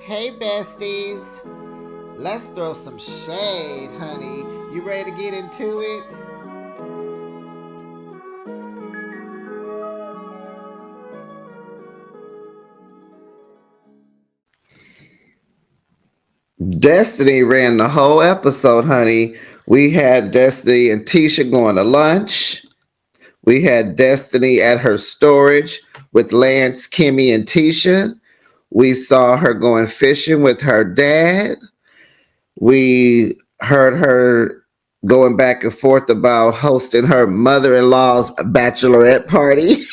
Hey besties, let's throw some shade, honey. You ready to get into it? Destiny ran the whole episode, honey. We had Destiny and Tisha going to lunch. We had Destiny at her storage with Lance, Kimmy, and Tisha. We saw her going fishing with her dad. We heard her going back and forth about hosting her mother-in-law's bachelorette party.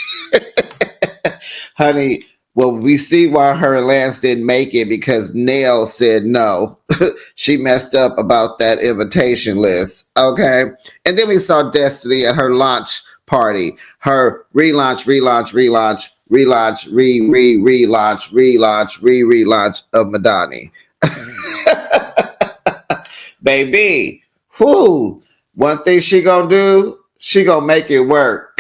Honey, well, we see why her and Lance didn't make it because Nell said no. She messed up about that invitation list. Okay. And then we saw Destiny at her launch party. Her relaunch of Madani. Baby, whoo. One thing she gonna do, she gonna make it work.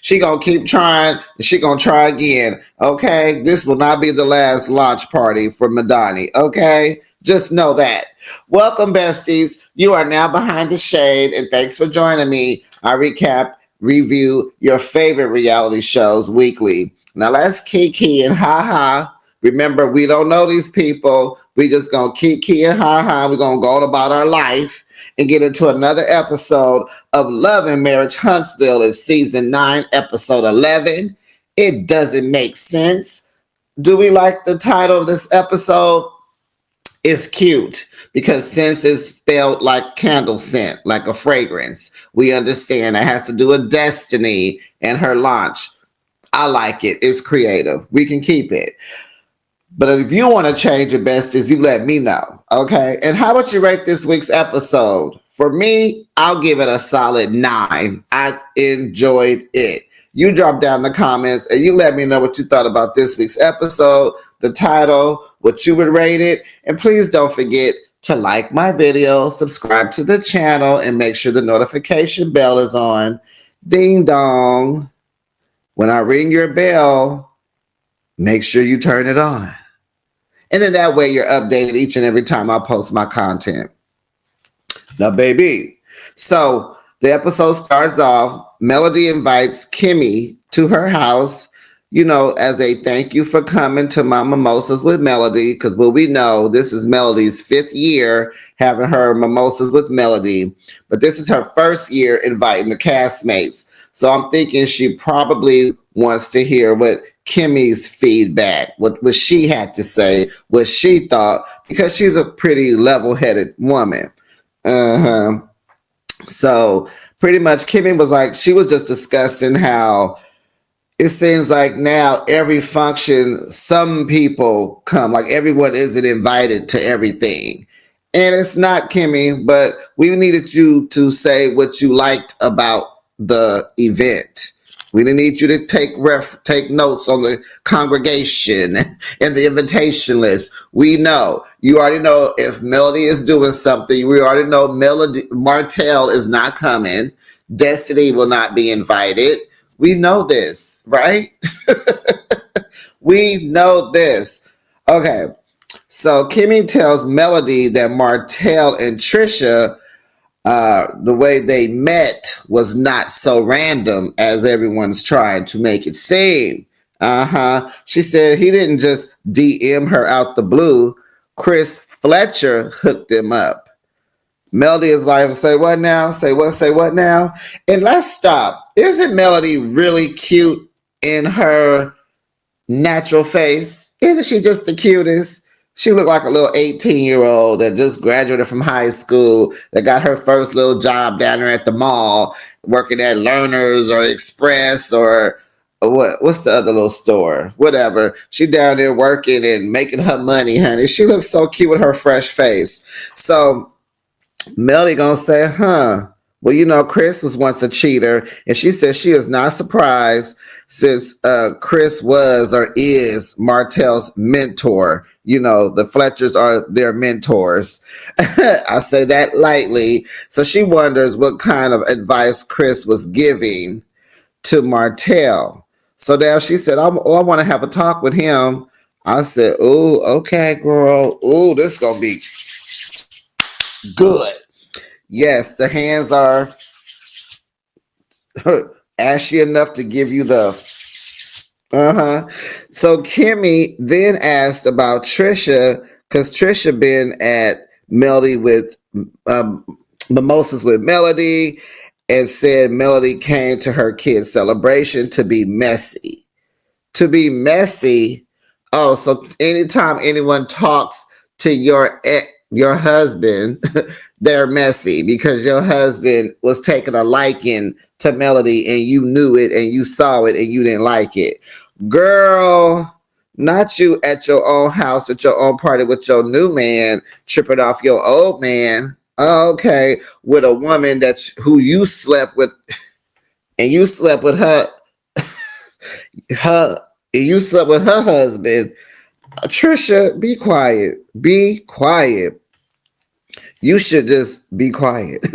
She gonna keep trying. She gonna try again. Okay, this will not be the last launch party for Madani. Okay, just know that. Welcome, besties. You are now behind the shade, and thanks for joining me. I review your favorite reality shows weekly. Now let's kiki and ha. Remember, we don't know these people. We just gonna kiki and ha. We're gonna go on about our life and get into another episode of Love and Marriage Huntsville. Is season 9, episode 11. It doesn't make sense. Do we like the title of this episode? It's cute because sense is spelled like candle scent, like a fragrance. We understand that has to do with Destiny and her launch. I like it. It's creative. We can keep it. But if you want to change your besties, you let me know. Okay. And how about you rate this week's episode? For me, I'll give it a solid 9. I enjoyed it. You drop down in the comments and you let me know what you thought about this week's episode, the title, what you would rate it. And please don't forget to like my video, subscribe to the channel, and make sure the notification bell is on. Ding dong. When I ring your bell, make sure you turn it on. And then that way you're updated each and every time I post my content. Now, baby, so the episode starts off. Melody invites Kimmy to her house, as a thank you for coming to my mimosas with Melody. Because what we know, this is Melody's 5th year having her mimosas with Melody. But this is her first year inviting the castmates. So I'm thinking she probably wants to hear what Kimmy's feedback, what she had to say, what she thought, because she's a pretty level-headed woman. So pretty much Kimmy was like, she was just discussing how it seems like now every function, some people come, like everyone isn't invited to everything. And it's not, Kimmy, but we needed you to say what you liked about the event. We didn't need you to take notes on the congregation and the invitation list. We know. You already know if Melody is doing something. We already know Martell is not coming. Destiny will not be invited. We know this, right? We know this. Okay. So Kimmy tells Melody that Martell and Trisha, the way they met was not so random as everyone's trying to make it seem. She said he didn't just DM her out the blue. Chris Fletcher hooked them up. Melody is like, say what now? Say what now? And let's stop. Isn't Melody really cute in her natural face? Isn't she just the cutest? She looked like a little 18-year-old that just graduated from high school, that got her first little job down there at the mall, working at Learners or Express or what's the other little store? Whatever. She down there working and making her money, honey. She looks so cute with her fresh face. So Melody gonna say, well, Chris was once a cheater, and she says she is not surprised since Chris was or is Martell's mentor. The Fletchers are their mentors. I say that lightly. So she wonders what kind of advice Chris was giving to Martell. So now she said, I want to have a talk with him. I said, ooh, okay, girl. Ooh, this gonna be good. Yes, the hands are ashy enough to give you the uh-huh. So Kimmy then asked about Trisha, because Trisha been at Melody with um, mimosas with Melody, and said Melody came to her kid's celebration to be messy. To be messy. Oh, so anytime anyone talks to your husband, they're messy because your husband was taking a liking to Melody and you knew it and you saw it and you didn't like it. Girl, not you at your own house with your own party with your new man tripping off your old man. Oh, okay, with a woman who you slept with and you slept with her you slept with her husband. Trisha, be quiet. Be quiet. You should just be quiet.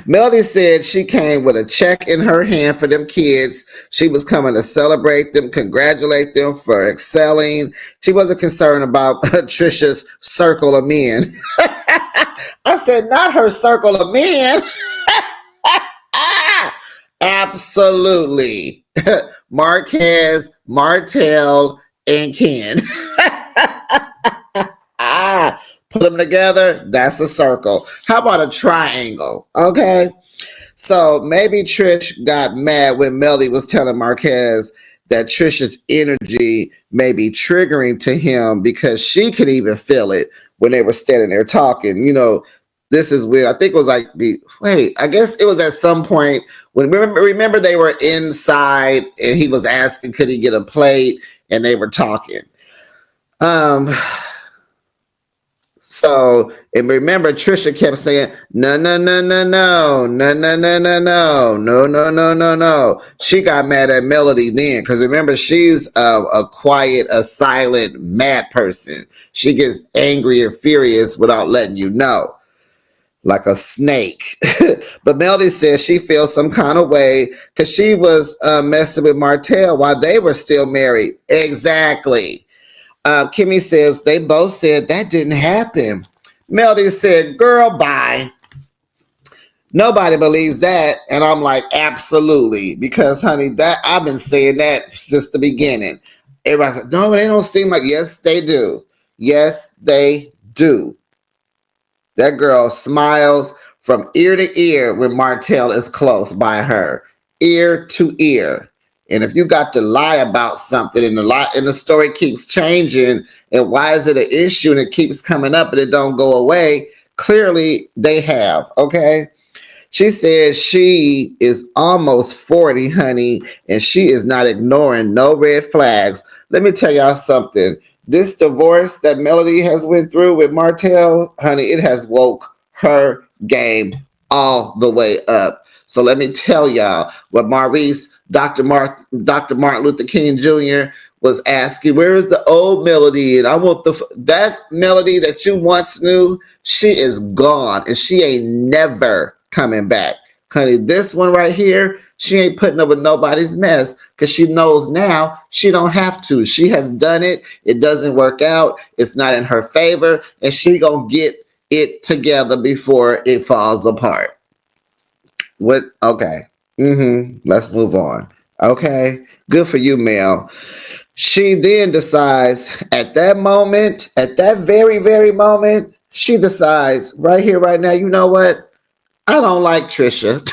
Melody said she came with a check in her hand for them kids. She was coming to celebrate them, congratulate them for excelling. She wasn't concerned about Trisha's circle of men. I said, not her circle of men. Absolutely. Marquez, Martell, and Ken. Put them together, that's a circle. How about a triangle? Okay. So maybe Trish got mad when Melly was telling Marquez that Trisha's energy may be triggering to him because she could even feel it when they were standing there talking. This is weird. I think it was like I guess it was at some point when remember they were inside and he was asking could he get a plate and they were talking. Um So, and remember, Trisha kept saying, no, no, no, no, no, no, no, no, no, no, no, no, no, no, no. She got mad at Melody then, because remember, she's a quiet, a silent, mad person. She gets angry and furious without letting you know, like a snake. But Melody says she feels some kind of way because she was messing with Martell while they were still married. Exactly. Kimmy says they both said that didn't happen. Melody said, girl, bye. Nobody believes that. And I'm like, absolutely. Because, honey, that I've been saying that since the beginning. Everybody's like, no, they don't seem like, yes, they do. Yes, they do. That girl smiles from ear to ear when Martell is close by her, ear to ear. And if you got to lie about something and the story keeps changing, and why is it an issue and it keeps coming up and it don't go away? Clearly they have, okay? She says she is almost 40, honey, and she is not ignoring no red flags. Let me tell y'all something. This divorce that Melody has went through with Martell, honey, it has woke her game all the way up. So let me tell y'all what Dr. Martin Luther King Jr. was asking, where is the old Melody? And I want that Melody that you once knew, she is gone and she ain't never coming back. Honey, this one right here, she ain't putting up with nobody's mess because she knows now she don't have to. She has done it. It doesn't work out. It's not in her favor. And she gonna get it together before it falls apart. What? Okay. Let's move on. Okay. Good for you, Mel. She then decides at that moment, at that very, very moment, she decides right here, right now, you know what? I don't like Trisha.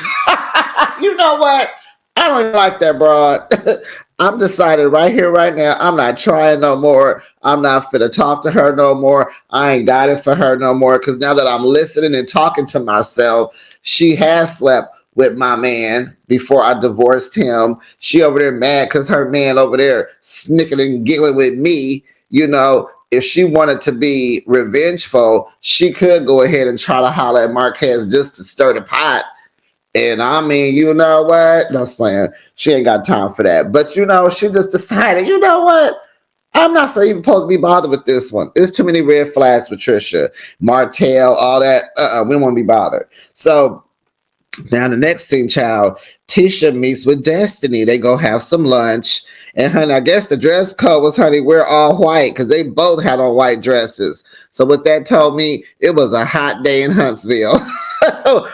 You know what? I don't even like that broad. I'm decided right here, right now. I'm not trying no more. I'm not finna talk to her no more. I ain't got it for her no more. Because now that I'm listening and talking to myself, she has slept with my man before I divorced him. She over there mad because her man over there snickering and giggling with me. If she wanted to be revengeful, she could go ahead and try to holler at Marquez just to stir the pot. And I mean, you know what? That's playing. She ain't got time for that. But she just decided, you know what? I'm not so even supposed to be bothered with this one. There's too many red flags with Trisha, Martell, all that. We don't want to be bothered. So now the next scene, child, Tisha meets with Destiny. They go have some lunch. And honey, I guess the dress code was, honey, we're all white because they both had on white dresses. So what that told me, it was a hot day in Huntsville.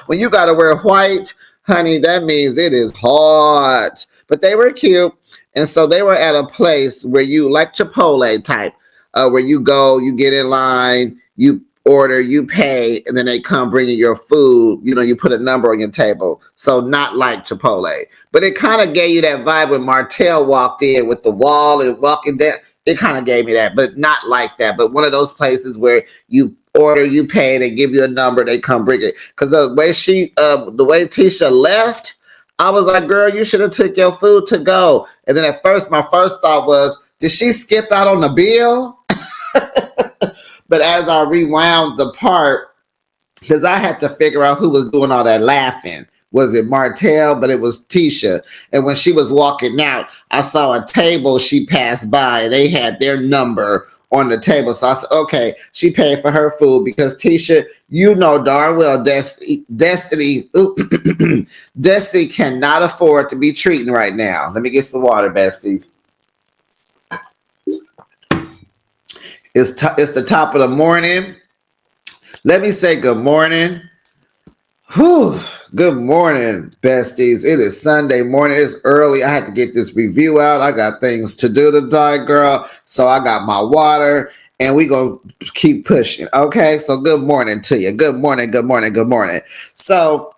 When you got to wear white, honey, that means it is hot. But they were cute. And so they were at a place where you, like Chipotle type, where you go, you get in line, you order, you pay, and then they come bring you your food. You know, you put a number on your table. So not like Chipotle. But it kind of gave you that vibe when Martell walked in with the wall and walking down. It kind of gave me that, but not like that. But one of those places where you order, you pay, they give you a number, they come bring it. Because the way Tisha left, I was like, girl, you should have took your food to go. And then at first, my first thought was, did she skip out on the bill? But as I rewound the part, because I had to figure out who was doing all that laughing. Was it Martell? But it was Tisha. And when she was walking out, I saw a table she passed by and they had their number on the table. So I said, okay, she paid for her food because Tisha, you know darn well Destiny Destiny cannot afford to be treating right now. Let me get some water, besties. It's the top of the morning. Let me say good morning. Whew. Good morning, besties. It is Sunday morning. It's early. I had to get this review out. I got things to do today, girl. So I got my water and we going to keep pushing. Okay. So good morning to you. Good morning. Good morning. Good morning. So,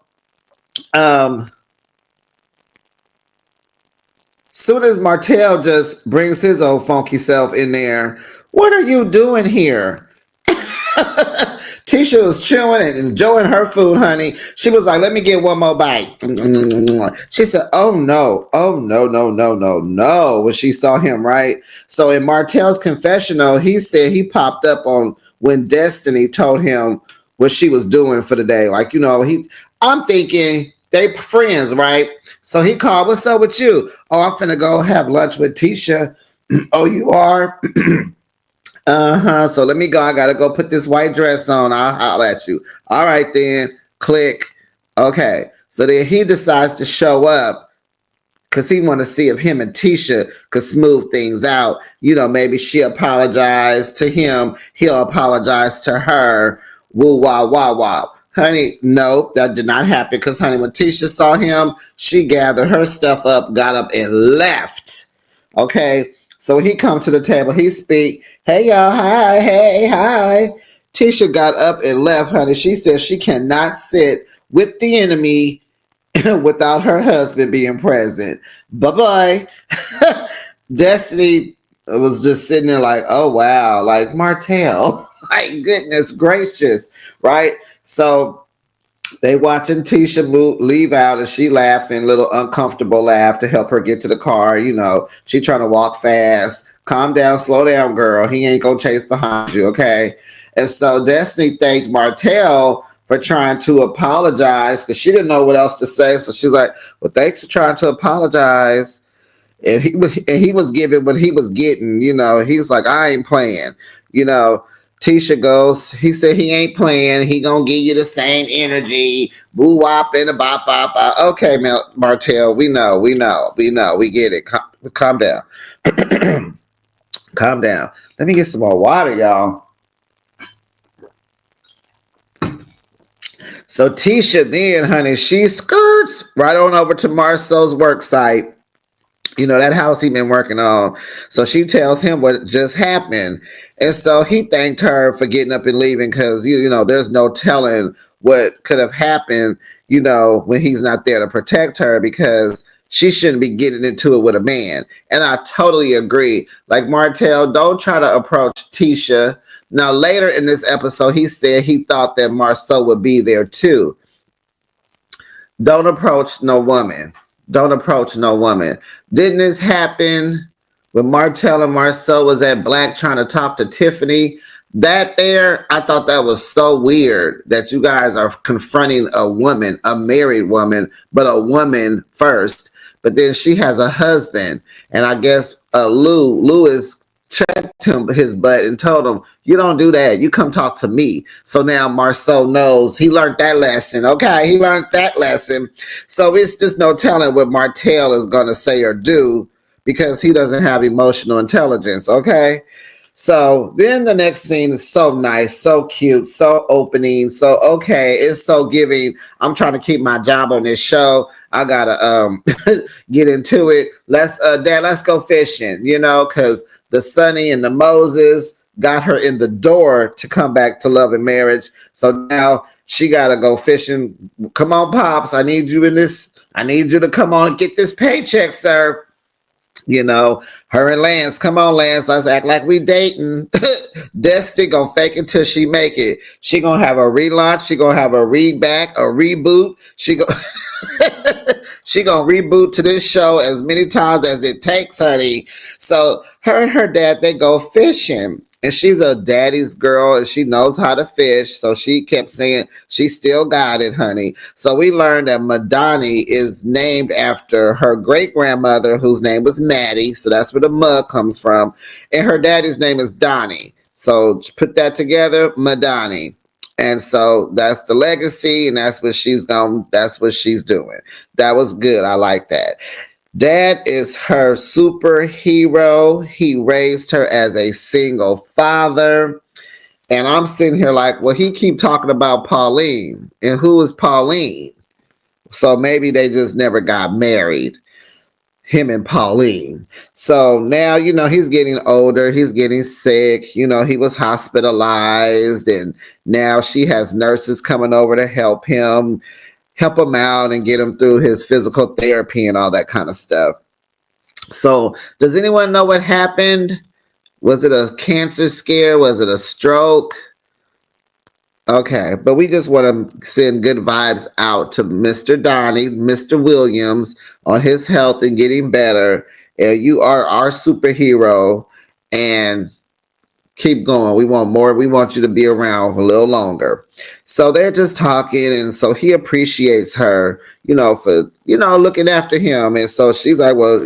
soon as Martell just brings his old funky self in there, what are you doing here? Tisha was chewing and enjoying her food, honey. She was like, let me get one more bite. She said, oh no, no, when she saw him, right? So in Martell's confessional, he said he popped up on when Destiny told him what she was doing for the day. Like, you know, I'm thinking they friends, right? So he called, what's up with you? Oh, I'm finna go have lunch with Tisha. Oh, you are? Uh-huh. So let me go. I gotta go put this white dress on. I'll holler at you. All right then. Click. Okay. So then he decides to show up because he want to see if him and Tisha could smooth things out. You know, maybe she apologized to him. He'll apologize to her. Woo, wow, wow, wow. Honey, no, that did not happen because, honey, when Tisha saw him, she gathered her stuff up, got up, and left. Okay. So he come to the table. He speak. Hey, y'all. Hi. Hey, hi. Tisha got up and left, honey. She said she cannot sit with the enemy without her husband being present. Bye-bye. Destiny was just sitting there like, oh, wow. Like, Martell. My goodness gracious. Right? So they watching Tisha leave out and she laughing, little uncomfortable laugh to help her get to the car. You know, she trying to walk fast. Calm down, slow down, girl. He ain't gonna chase behind you, okay? And so Destiny thanked Martell for trying to apologize because she didn't know what else to say. So she's like, well, thanks for trying to apologize. And he was giving what he was getting, you know. He's like, I ain't playing, you know. Tisha goes, he said he ain't playing. He gonna give you the same energy. Boo wop and a bop bop bop. Okay, Martell, we know, we get it. Calm down. Calm down. Let me get some more water, y'all. So Tisha then, honey, she skirts right on over to Marcel's work site. You know, that house he been working on. So she tells him what just happened. And so he thanked her for getting up and leaving because, you know, there's no telling what could have happened, you know, when he's not there to protect her because she shouldn't be getting into it with a man. And I totally agree. Like, Martell, don't try to approach Tisha. Now, later in this episode, he said he thought that Marceau would be there too. Don't approach no woman. Don't approach no woman. Didn't this happen when Martell and Marceau was at Black trying to talk to Tiffany? That there, I thought that was so weird that you guys are confronting a woman, a married woman, but a woman first. But then she has a husband. And I guess Lewis checked his butt and told him, you don't do that. You come talk to me. So now Marceau knows he learned that lesson. Okay, he learned that lesson. So it's just no telling what Martell is going to say or do. because he doesn't have emotional intelligence. Okay. So then the next scene is so nice, so cute, so opening, so okay, it's so giving. I'm trying to keep my job on this show. I gotta get into it. Dad, let's go fishing, because the Sonny and the Moses got her in the door to come back to love and marriage. So now she gotta go fishing. Come on, Pops. I need you in this. I need you to come on and get this paycheck, sir. Her and Lance, come on, Lance, let's act like we dating. Destiny gonna fake it till she make it. She gonna have a relaunch. She gonna have a reback, a reboot. She gonna she gonna reboot to this show as many times as it takes, honey. So her and her dad, they go fishing. And she's a daddy's girl and she knows how to fish. So she kept saying she still got it, honey. So we learned that Madani is named after her great grandmother, whose name was Maddie. So that's where the mud comes from. And her daddy's name is Donnie. So put that together, Madani. And so that's the legacy, and that's what she's doing. That was good. I like that. Dad is her superhero. He raised her as a single father. And I'm sitting here like, well, he keep talking about Pauline. And who is Pauline? So maybe they just never got married, him and Pauline. So now, he's getting older. He's getting sick. He was hospitalized. And now she has nurses coming over to help him out and get him through his physical therapy and all that kind of stuff. So does anyone know what happened? Was it a cancer scare? Was it a stroke? Okay, but we just want to send good vibes out to Mr. Donnie, Mr. Williams, on his health and getting better. You are our superhero, and keep going. We want more. We want you to be around a little longer. So they're just talking, and so he appreciates her, for looking after him. And so she's like, well,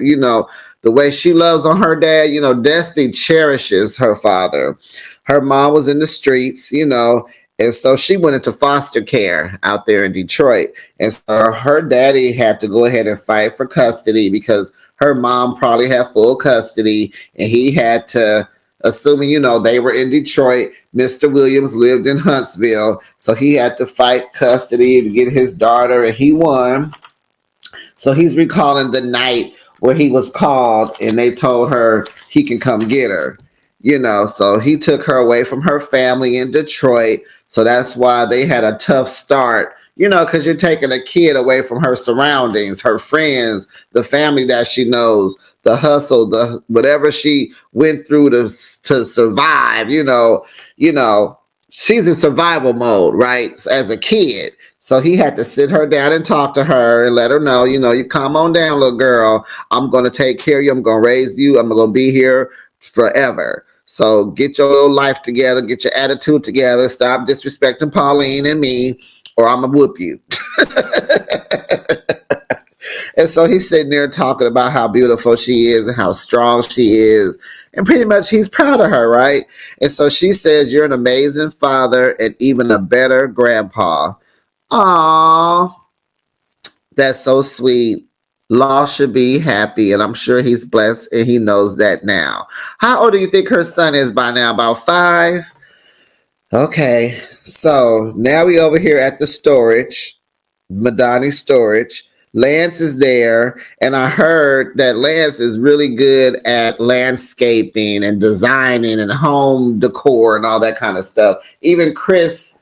the way she loves on her dad, Destiny cherishes her father. Her mom was in the streets, and so she went into foster care out there in Detroit. And so her daddy had to go ahead and fight for custody because her mom probably had full custody, and he had to, assuming, they were in Detroit. Mr. Williams lived in Huntsville, so he had to fight custody to get his daughter, and he won. So he's recalling the night where he was called, and they told her he can come get her. So he took her away from her family in Detroit. So that's why they had a tough start, because you're taking a kid away from her surroundings, her friends, the family that she knows, the hustle, the whatever she went through to survive, she's in survival mode, right? As a kid. So he had to sit her down and talk to her and let her know, you come on down, little girl. I'm going to take care of you. I'm going to raise you. I'm going to be here forever. So get your little life together. Get your attitude together. Stop disrespecting Pauline and me, or I'm going to whoop you. And so he's sitting there talking about how beautiful she is and how strong she is. And pretty much he's proud of her, right? And so she says, you're an amazing father and even a better grandpa. Aww, that's so sweet. Law should be happy, and I'm sure he's blessed, and he knows that now. How old do you think her son is by now? About 5? Okay, so now we over here at the storage, Madani storage. Lance is there, and I heard that Lance is really good at landscaping and designing and home decor and all that kind of stuff. Even Chris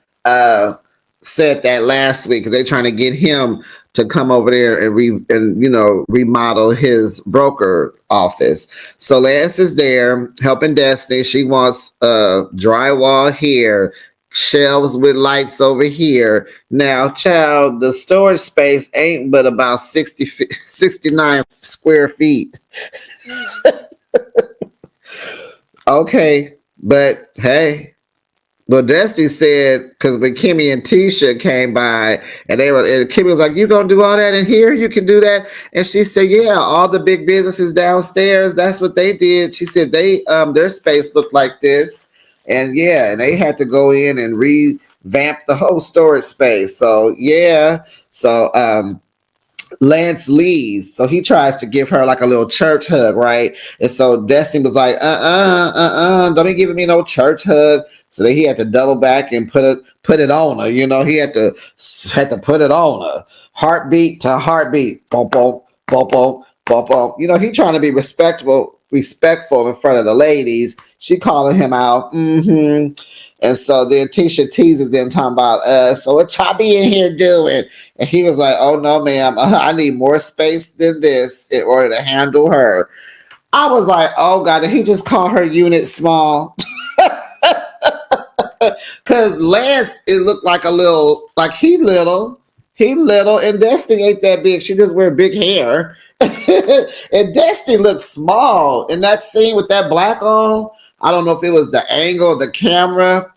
said that last week because they're trying to get him to come over there and remodel his broker office. So Lance is there helping Destiny. She wants drywall here, shelves with lights over here. Now, child, the storage space ain't but about 69 square feet. Okay, but hey. Well, Destiny said, because when Kimmy and Tisha came by, and Kimmy was like, you gonna do all that in here? You can do that? And she said, yeah, all the big businesses downstairs, that's what they did. She said their space looked like this. And yeah, and they had to go in and revamp the whole storage space. So yeah. So Lance leaves, so he tries to give her like a little church hug, right? And so Destiny was like, don't be giving me no church hug. So then he had to double back and put it on her. You know, he had to put it on her, heartbeat to heartbeat, boom, boom, boom, boom, boom, boom. You know, he trying to be respectful in front of the ladies. She calling him out, And so then Tisha teases them, talking about, so what y'all be in here doing? And he was like, oh no, ma'am, I need more space than this in order to handle her. I was like, oh God, did he just call her unit small? Because Lance, it looked like he little, and Destiny ain't that big. She just wear big hair. And Destiny looks small. In that scene with that black on, I don't know if it was the angle of the camera,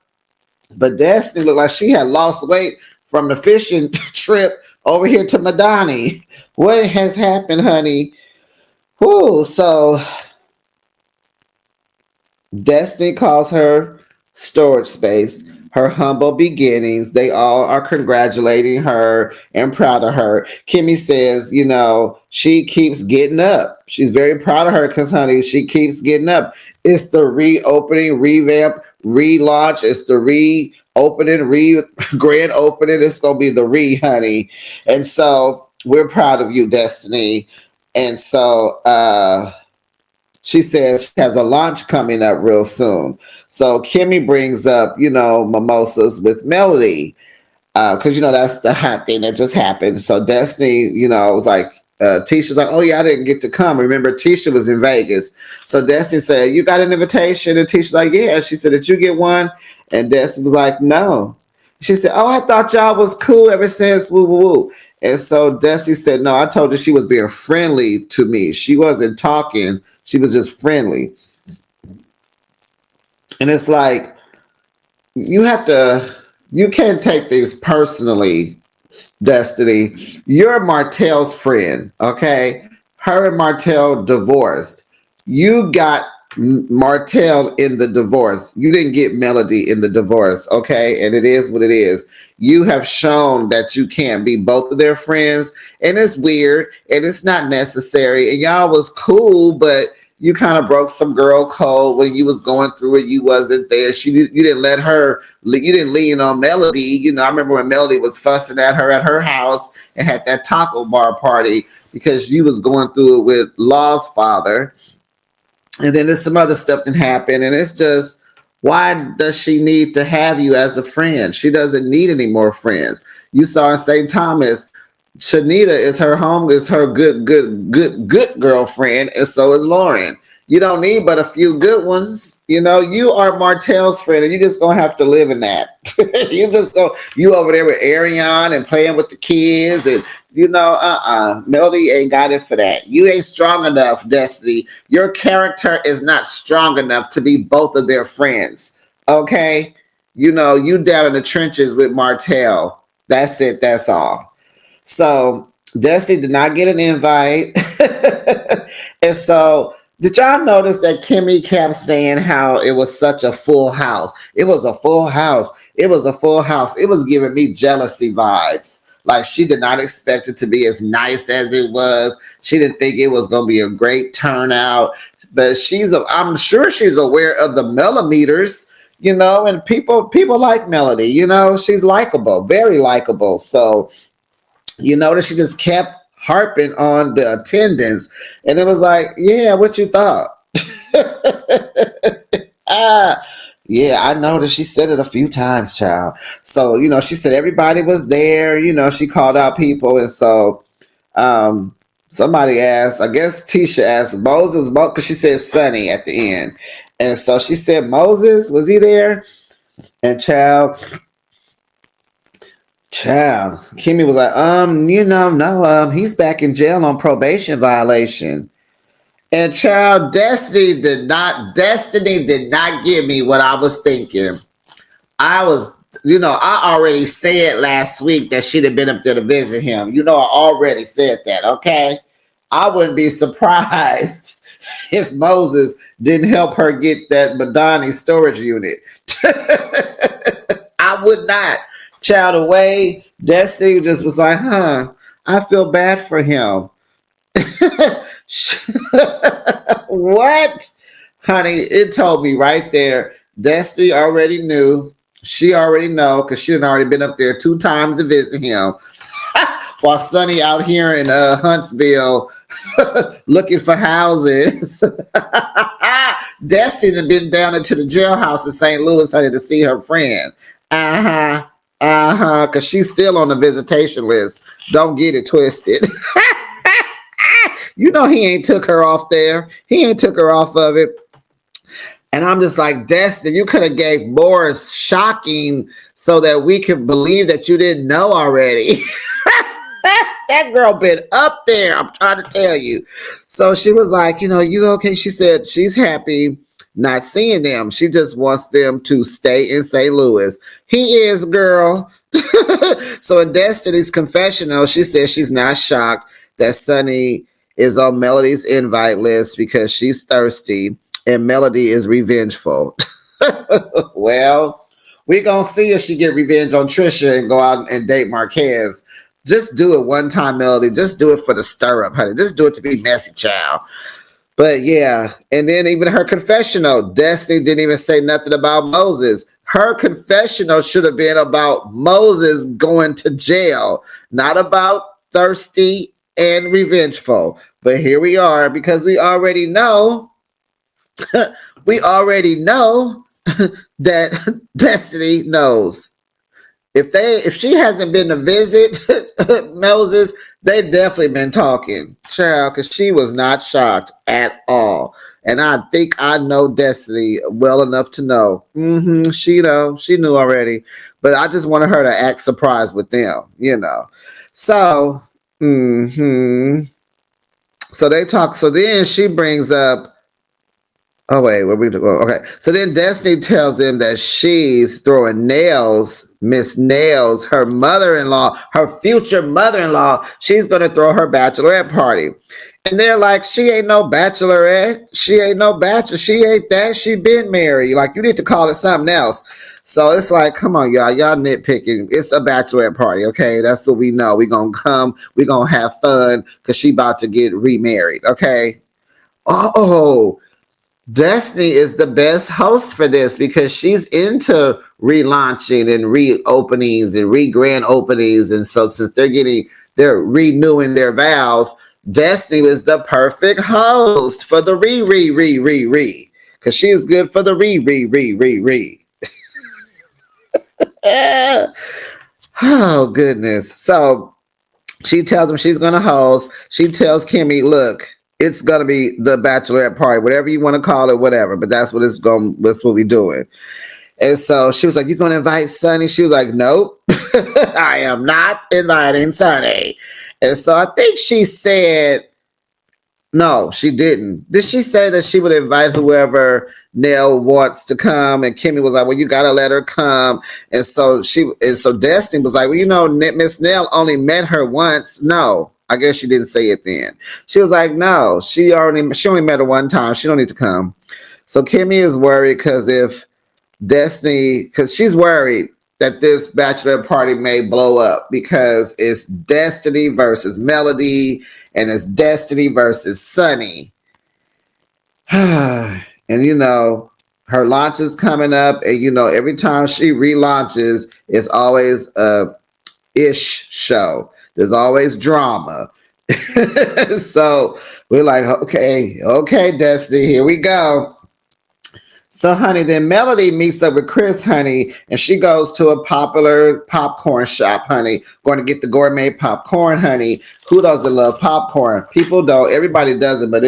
but Destiny looked like she had lost weight from the fishing trip over here to Madani. What has happened, honey? Whoo, so Destiny calls her storage space her humble beginnings. They all are congratulating her and proud of her. Kimmy says, she keeps getting up. She's very proud of her because, honey, she keeps getting up. It's the reopening, revamp, relaunch. It's the reopening, grand opening. It's going to be the honey. And so we're proud of you, Destiny. And so, she says she has a launch coming up real soon. So Kimmy brings up, mimosas with Melody. Because, that's the hot thing that just happened. So Destiny, was like, Tisha's like, oh yeah, I didn't get to come. Remember, Tisha was in Vegas. So Destiny said, you got an invitation? And Tisha's like, yeah. She said, did you get one? And Destiny was like, no. She said, oh, I thought y'all was cool ever since woo woo woo. And so Destiny said, no, I told her she was being friendly to me. She wasn't talking. She was just friendly. And it's like, you can't take things personally, Destiny. You're Martell's friend, okay? Her and Martell divorced. You got Martell in the divorce. You didn't get Melody in the divorce, okay? And it is what it is. You have shown that you can't be both of their friends, and it's weird, and it's not necessary. And y'all was cool, but you kind of broke some girl code when you was going through it. You wasn't there. You didn't let her. You didn't lean on Melody. I remember when Melody was fussing at her house and had that taco bar party because you was going through it with Law's father. And then there's some other stuff that happened, and it's just, why does she need to have you as a friend? She doesn't need any more friends. You saw in St. Thomas, Shanita is her good girlfriend, and so is Lauren. You don't need but a few good ones. You are Martell's friend, and you just gonna have to live in that. You over there with Ariane and playing with the kids, and Melody ain't got it for that. You ain't strong enough, Destiny. Your character is not strong enough to be both of their friends. Okay? You down in the trenches with Martell. That's it, that's all. So Destiny did not get an invite. And so did y'all notice that Kimmy kept saying how it was such a full house? It was a full house. It was a full house. It was giving me jealousy vibes. Like, she did not expect it to be as nice as it was. She didn't think it was going to be a great turnout. But I'm sure she's aware of the millimeters, and people like Melody. She's likable, very likable. So you notice she just kept harping on the attendance, and it was like, yeah, what you thought? Yeah, I know that she said it a few times, child. So, she said everybody was there, she called out people. And so somebody asked, I guess Tisha asked Moses, because she said Sonny at the end. And so she said, Moses, was he there? And Child, Kimmy was like, no, he's back in jail on probation violation. And child, Destiny did not give me what I was thinking. I already said last week that she'd have been up there to visit him. I already said that, okay? I wouldn't be surprised if Moses didn't help her get that Madani storage unit. I would not. Child away. Destiny just was like, I feel bad for him. What? Honey, it told me right there. Destiny already knew. She already know because she had already been up there 2 times to visit him. While Sonny out here in Huntsville looking for houses. Destiny had been down into the jailhouse in St. Louis, honey, to see her friend. Uh-huh. Uh-huh. Because she's still on the visitation list. Don't get it twisted. You know he ain't took her off there. He ain't took her off of it. And I'm just like, Destiny, you could have gave more shocking so that we could believe that you didn't know already. That girl been up there. I'm trying to tell you. So she was like, you okay? She said she's happy not seeing them. She just wants them to stay in St. Louis. He is, girl. So in Destiny's confessional, she says she's not shocked that Sonny is on Melody's invite list because she's thirsty and Melody is revengeful. Well, we gonna see if she get revenge on Trisha and go out and date Marquez. Just do it one time, Melody. Just do it for the stir up, honey. Just do it to be messy, child. But yeah, and then even her confessional, Destiny didn't even say nothing about Moses. Her confessional should have been about Moses going to jail, not about thirsty and revengeful. But here we are because we already know that Destiny knows. If she hasn't been to visit Moses, they definitely been talking, child, because she was not shocked at all. And I think I know Destiny well enough to know. She knew already. But I just wanted her to act surprised with them. So, so they talk. So then she brings up. Oh wait, where we go? Okay, so then Destiny tells them that she's throwing Miss Nails, her mother-in-law, her future mother-in-law. She's gonna throw her bachelorette party, and they're like, "She ain't no bachelorette. She ain't no bachelor. She ain't that. She been married. Like you need to call it something else." So it's like, come on, y'all nitpicking. It's a bachelorette party, okay? That's what we know. We gonna come. We gonna have fun because she about to get remarried, okay? Oh. Destiny is the best host for this because she's into relaunching and reopenings and re-grand openings. And so since they're renewing their vows, Destiny was the perfect host for the re. Because she is good for the re. Oh, goodness. So she tells him she's going to host. She tells Kimmy, look, it's gonna be the bachelorette party, whatever you want to call it, whatever. But that's what that's what we're doing. And so she was like, "You're gonna invite Sonny?" She was like, "Nope, I am not inviting Sonny." And so I think she said, no, she didn't. Did she say that she would invite whoever Nell wants to come? And Kimmy was like, "Well, you gotta let her come." And so Destiny was like, "Well, Miss Nell only met her once." No. I guess she didn't say it then. She was like, no, she only met her one time. She don't need to come. So Kimmy is worried because she's worried that this bachelor party may blow up because it's Destiny versus Melody and it's Destiny versus Sunny. And her launch is coming up, and every time she relaunches, it's always a ish show. There's always drama. So we're like, okay, Destiny, here we go. So, honey, then Melody meets up with Chris, honey, and she goes to a popular popcorn shop, honey, going to get the gourmet popcorn, honey. Who doesn't love popcorn? People don't. Everybody does it, but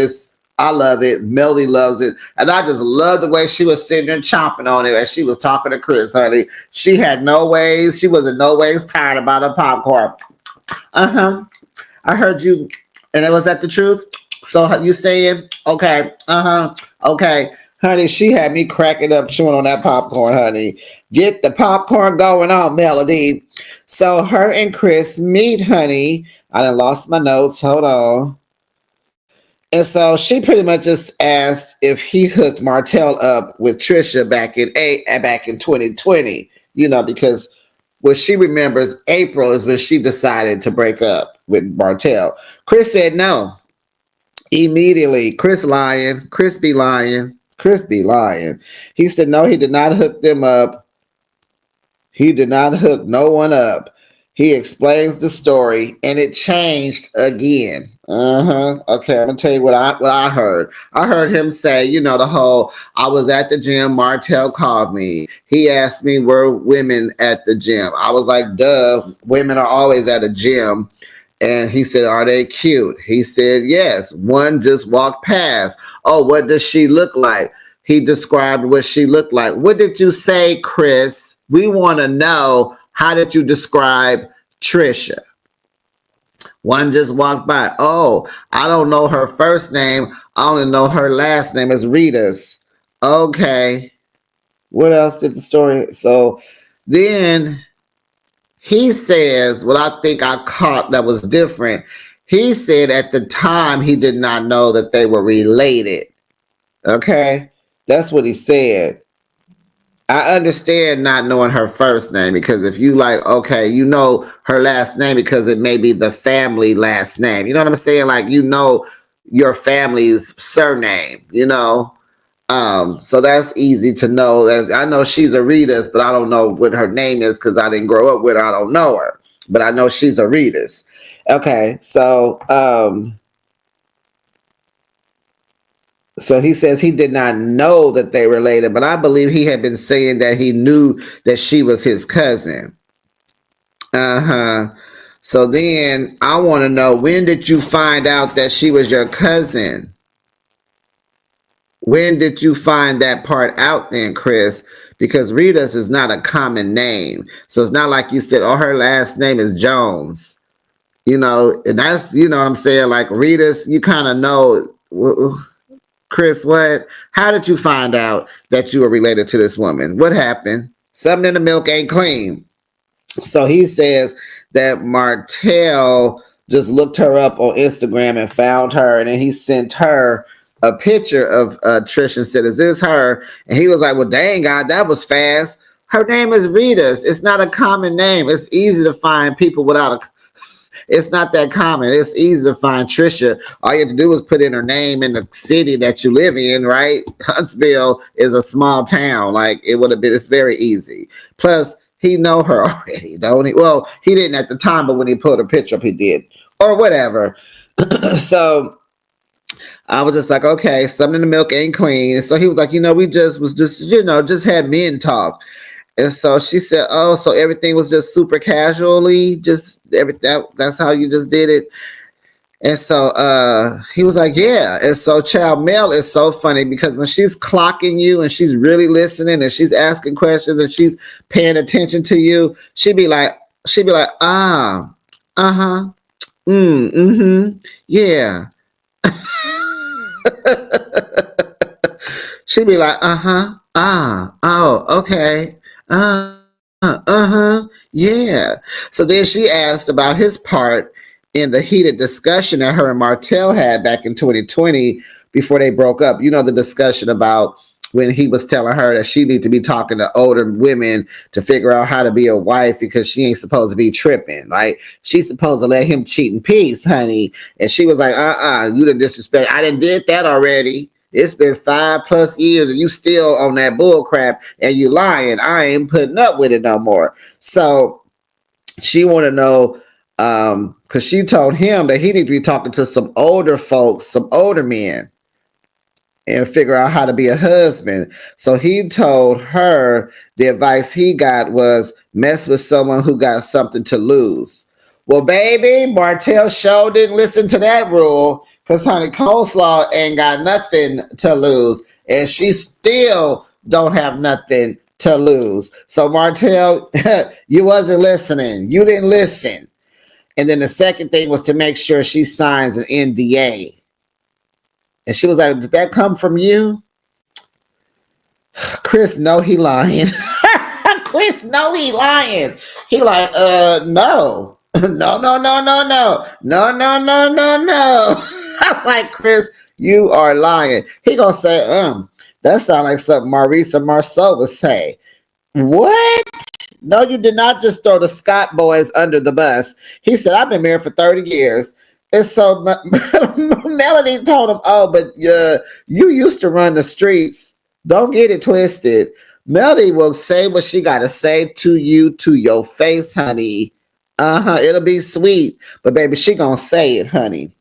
I love it. Melody loves it. And I just love the way she was sitting there chomping on it as she was talking to Chris, honey. She was in no ways tired about her popcorn. I heard you, and was that the truth? So you saying, okay, okay. Honey, she had me cracking up chewing on that popcorn, honey. Get the popcorn going on, Melody. So her and Chris meet, honey. I done lost my notes. Hold on. And so she pretty much just asked if he hooked Martell up with Trisha back in 2020, because what she remembers, April is when she decided to break up. with Martell. Chris said no. Immediately, Chris lying. Chris be lying. Chris be lying. He said no, he did not hook them up. He did not hook no one up. He explains the story, and it changed again. Okay, I'm gonna tell you what I heard. I heard him say, the whole I was at the gym. Martell called me. He asked me were women at the gym. I was like, duh, women are always at a gym. And he said, are they cute? He said, yes. One just walked past. Oh, what does she look like? He described what she looked like. What did you say, Chris? We want to know, how did you describe Trisha? One just walked by. Oh, I don't know her first name. I only know her last name is Rita's. Okay. What else did the story? So then he says, what I think I caught that was different. He said at the time he did not know that they were related. Okay. That's what he said. I understand not knowing her first name, because if you like, okay, you know her last name because it may be the family last name. You know what I'm saying? Like, your family's surname, So that's easy to know. That I know she's a Rita's, but I don't know what her name is because I didn't grow up with her. I don't know her, but I know she's a Rita's. Okay, so he says he did not know that they related, but I believe he had been saying that he knew that she was his cousin. So then I want to know, when did you find out that she was your cousin? When did you find that part out then, Chris? Because Rita's is not a common name. So it's not like you said, oh, her last name is Jones. And that's, what I'm saying? Like Rita's, you kind of know. Chris, what? How did you find out that you were related to this woman? What happened? Something in the milk ain't clean. So he says that Martell just looked her up on Instagram and found her, and then he sent her a picture of Trish and said, is this her? And he was like, well, dang, God, that was fast. Her name is Rita's. It's not a common name. It's easy to find people without it's not that common. It's easy to find Trisha. All you have to do is put in her name in the city that you live in, right? Huntsville is a small town. Like, it would have been, it's very easy. Plus, he know her already, don't he? Well, he didn't at the time, but when he pulled a picture up, he did. Or whatever. So I was just like, okay, something in the milk ain't clean. So he was like, we just had men talk. And so she said, oh, so everything was just super casually, just everything. That's how you just did it. And so he was like, yeah. And so Child Mel is so funny, because when she's clocking you and she's really listening and she's asking questions and she's paying attention to you, she'd be like, yeah. She'd be like, oh, okay. Yeah. So then she asked about his part in the heated discussion that her and Martell had back in 2020 before they broke up. The discussion about when he was telling her that she need to be talking to older women to figure out how to be a wife, because she ain't supposed to be tripping, right? She's supposed to let him cheat in peace, honey. And she was like, you done disrespect. I done did that already. It's been 5+ years and you still on that bull crap and you lying. I ain't putting up with it no more. So she want to know, because she told him that he need to be talking to some older folks, some older men, and figure out how to be a husband. So he told her the advice he got was mess with someone who got something to lose. Well, baby, Martell show didn't listen to that rule, because honey, Coleslaw ain't got nothing to lose, and she still don't have nothing to lose. So Martell, you wasn't listening. You didn't listen. And then the second thing was to make sure she signs an NDA. And she was like, did that come from you? Chris, no, he lying. Chris, no, he lying. He like, no. No. I'm like, Chris, you are lying. He gonna say, that sounds like something Marisa Marceau would say. What? No, you did not just throw the Scott boys under the bus. He said, I've been married for 30 years. And so Melody told him, oh, but you used to run the streets. Don't get it twisted. Melody will say what she got to say to you to your face, honey. Uh-huh. It'll be sweet. But baby, she gonna say it, honey.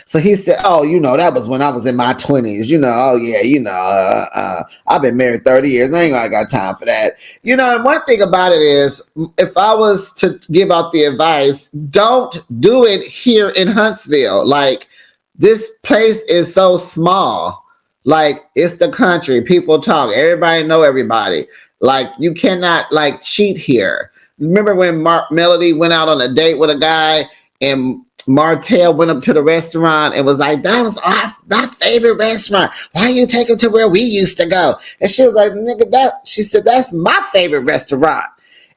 So he said, "Oh, that was when I was in my 20s. Oh yeah, I've been married 30 years. I ain't gonna got time for that. And one thing about it is, if I was to give out the advice, don't do it here in Huntsville. Like, this place is so small. Like, it's the country. People talk. Everybody know everybody. Like, you cannot cheat here. Remember when Melody went out on a date with a guy and Martell went up to the restaurant and was like, that was my favorite restaurant. Why you take him to where we used to go? And she was like, nigga, she said, that's my favorite restaurant.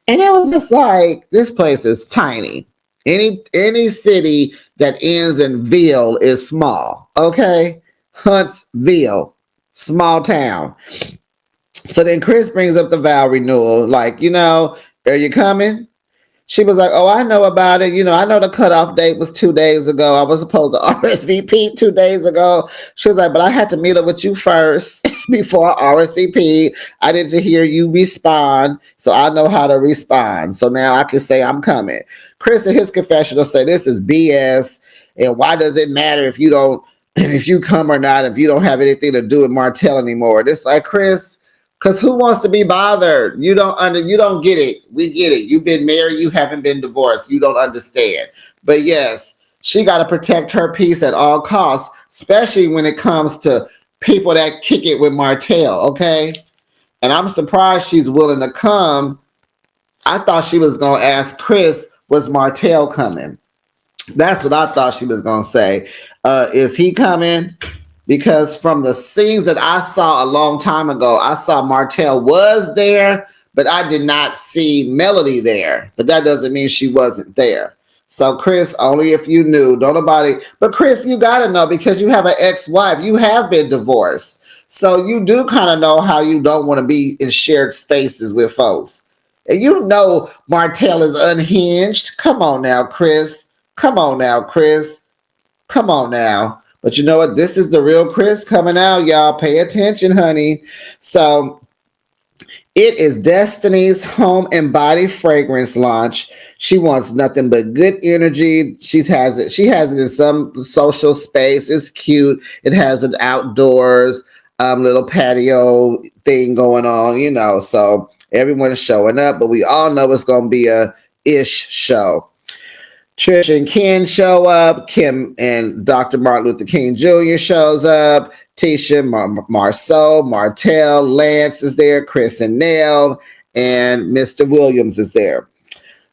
And it was just like, this place is tiny. Any city that ends in ville is small. Okay? Huntsville, small town. So then Chris brings up the vow renewal. Like, are you coming? She was like, oh, I know about it. I know the cutoff date was 2 days ago. I was supposed to RSVP 2 days ago. She was like, but I had to meet up with you first before I RSVP. I didn't hear you respond, so I know how to respond. So now I can say I'm coming. Chris in his confessional say this is BS. And why does it matter if you come or not, if you don't have anything to do with Martell anymore? This like, Chris, because who wants to be bothered? You don't get it. We get it. You've been married. You haven't been divorced. You don't understand. But yes, she got to protect her peace at all costs, especially when it comes to people that kick it with Martell, okay? And I'm surprised she's willing to come. I thought she was going to ask Chris, was Martell coming? That's what I thought she was going to say. Is he coming? Because from the scenes that I saw a long time ago, I saw Martell was there, but I did not see Melody there. But that doesn't mean she wasn't there. So Chris, only if you knew. Don't nobody. But Chris, you got to know because you have an ex-wife. You have been divorced. So you do kind of know how you don't want to be in shared spaces with folks. And Martell is unhinged. Come on now, Chris. Come on now, Chris. Come on now. But you know what? This is the real Chris coming out, y'all. Pay attention, honey. So it is Destiny's home and body fragrance launch. She wants nothing but good energy. She has it in some social space. It's cute. It has an outdoors little patio thing going on, so everyone is showing up, but we all know it's going to be a ish show. Trish and Ken show up. Kim and Dr. Martin Luther King Jr. shows up. Tisha, Marceau, Martell, Lance is there. Chris and Nell, and Mr. Williams is there.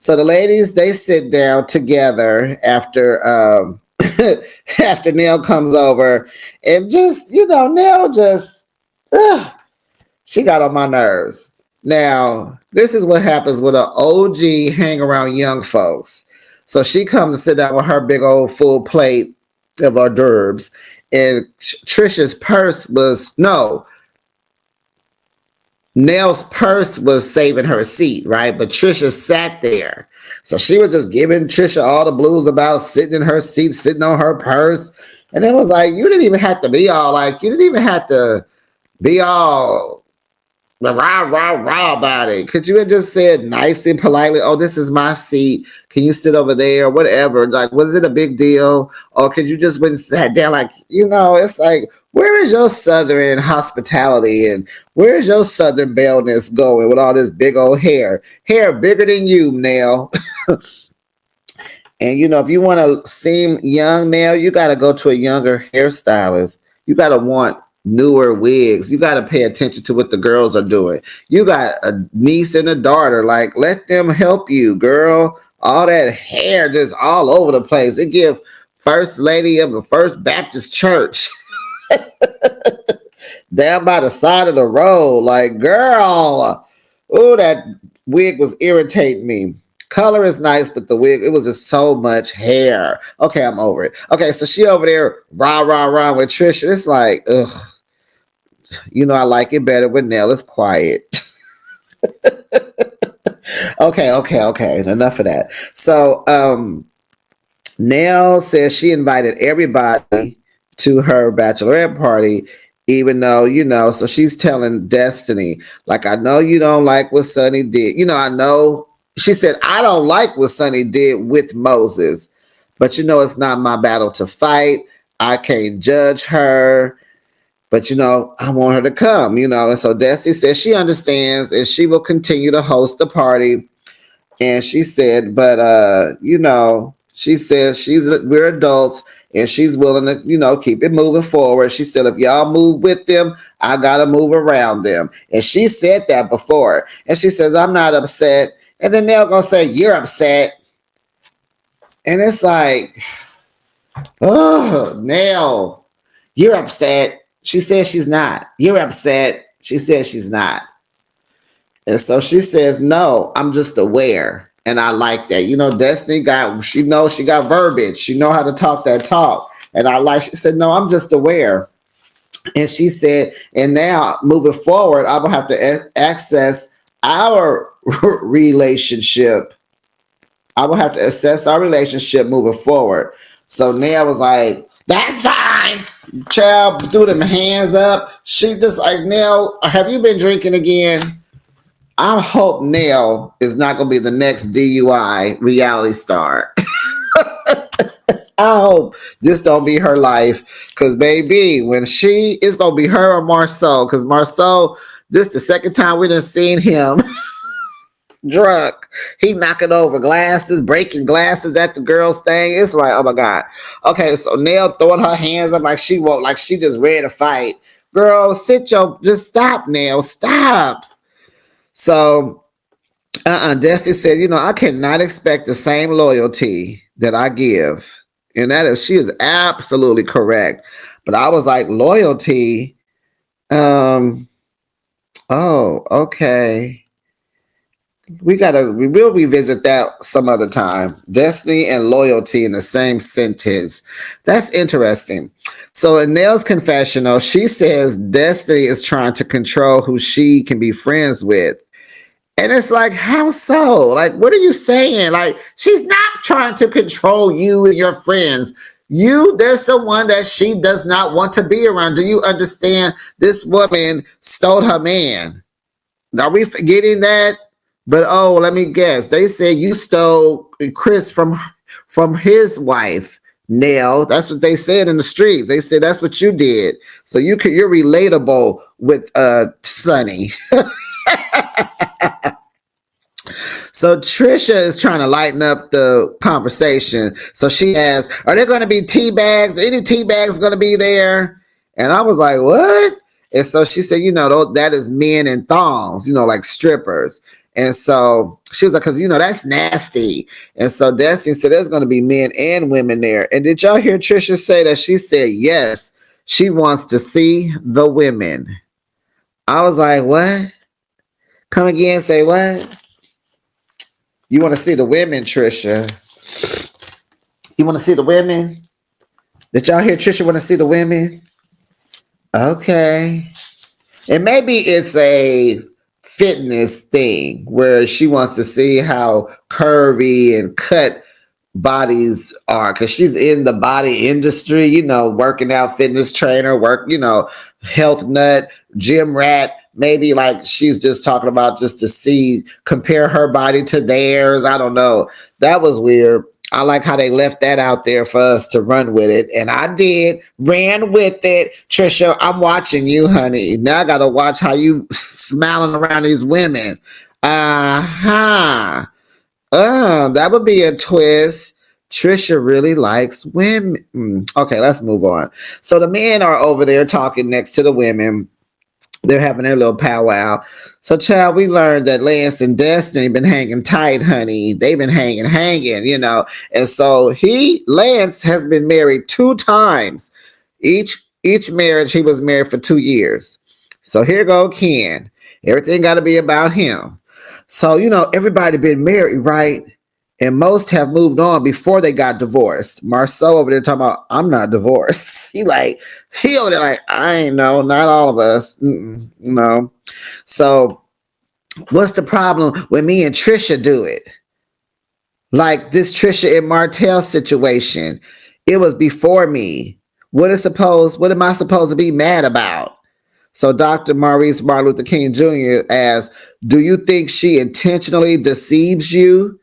So the ladies, they sit down together after after Nell comes over, and just Nell just she got on my nerves. Now this is what happens when an OG hang around young folks. So she comes and sit down with her big old full plate of hors d'oeuvres. And Trisha's purse Nell's purse was saving her seat, right? But Trisha sat there. So she was just giving Trisha all the blues about sitting in her seat, sitting on her purse. And it was like, you didn't even have to be all rah about it. Could you have just said nicely and politely, oh, this is my seat. Can you sit over there? Whatever. Like, was it a big deal? Or could you just went and sat down? Like, it's like, where is your Southern hospitality and where is your Southern bellness going with all this big old hair? Hair bigger than you, Nell. And, if you want to seem young, Nell, you got to go to a younger hairstylist. You got to want newer wigs. You got to pay attention to what the girls are doing. You got a niece and a daughter. Like, let them help you, girl. All that hair just all over the place. It give First Lady of the First Baptist Church down by the side of the road. Like, girl, oh, that wig was irritating me. Color is nice, but the wig, it was just so much hair. Okay, I'm over it. Okay, so she over there rah with Trisha. It's like, ugh. I like it better when Nell is quiet. Okay. Enough of that. So Nell says she invited everybody to her bachelorette party, even though, so she's telling Destiny, like, I know you don't like what Sonny did. I know, she said, I don't like what Sonny did with Moses, but it's not my battle to fight. I can't judge her, but I want her to come, And so Destiny says she understands and she will continue to host the party. And she said, but she says we're adults and she's willing to, keep it moving forward. She said, if y'all move with them, I gotta move around them. And she said that before. And she says, I'm not upset. And then they're gonna say, you're upset. And it's like, oh, Nell, you're upset. She says she's not. You're upset. She says she's not. And so she says, no, I'm just aware. And I like that. Destiny she knows she got verbiage. She know how to talk that talk. And she said, no, I'm just aware. And she said, and now moving forward, I will have to access our relationship. I will have to assess our relationship moving forward. So Nell was like, that's fine. Child threw them hands up. She just like, Nell, have you been drinking again? I hope Nell is not going to be the next DUI reality star. I hope this don't be her life. Because, baby, when it's going to be her or Marceau. Because Marceau, this the second time we done seen him drunk. He knocking over glasses, breaking glasses at the girl's thing. It's like, oh, my God. Okay, so Nell throwing her hands up like she won't, like she just ready to fight. Girl, just stop, Nell. Stop. So, Destiny said, I cannot expect the same loyalty that I give. And she is absolutely correct. But I was like, loyalty? Oh, okay. We will revisit that some other time. Destiny and loyalty in the same sentence. That's interesting. So in Nell's confessional, she says Destiny is trying to control who she can be friends with. And it's like, how so? Like, what are you saying? Like, she's not trying to control you and your friends. There's someone that she does not want to be around. Do you understand? This woman stole her man. Are we forgetting that? But let me guess. They said you stole Chris from his wife, Nell. That's what they said in the streets. They said that's what you did. So you're relatable with Sonny. So Trisha is trying to lighten up the conversation. So she asks, are there going to be tea bags? Any tea bags going to be there? And I was like, what? And so she said, that is men in thongs, like strippers. And so she was like, because, that's nasty. And so Destiny said, there's going to be men and women there. And did y'all hear Trisha say that? She said, yes, she wants to see the women. I was like, what? Come again, say what? You want to see the women, Trisha? You want to see the women? Did y'all hear Trisha want to see the women? Okay. And maybe it's a fitness thing where she wants to see how curvy and cut bodies are, because she's in the body industry, working out, fitness trainer, health nut, gym rat. Maybe like she's just talking about just to compare her body to theirs. I don't know. That was weird. I like how they left that out there for us to run with it. And I ran with it. Trisha, I'm watching you, honey. Now I got to watch how you smiling around these women. That would be a twist. Trisha really likes women. Okay, let's move on. So the men are over there talking next to the women. They're having their little powwow. So, child, we learned that Lance and Destiny been hanging tight, honey. They've been hanging. And so Lance has been married 2 times. Each marriage, he was married for 2 years. So here go Ken. Everything got to be about him. So, everybody been married, right? And most have moved on before they got divorced. Marceau over there talking about, I'm not divorced. He over there like, I ain't know, not all of us. No. So What's the problem when me and Trisha do it? Like this Trisha and Martell situation. It was before me. What am I supposed to be mad about? So Dr. Maurice Martin Luther King Jr. asks, do you think she intentionally deceives you?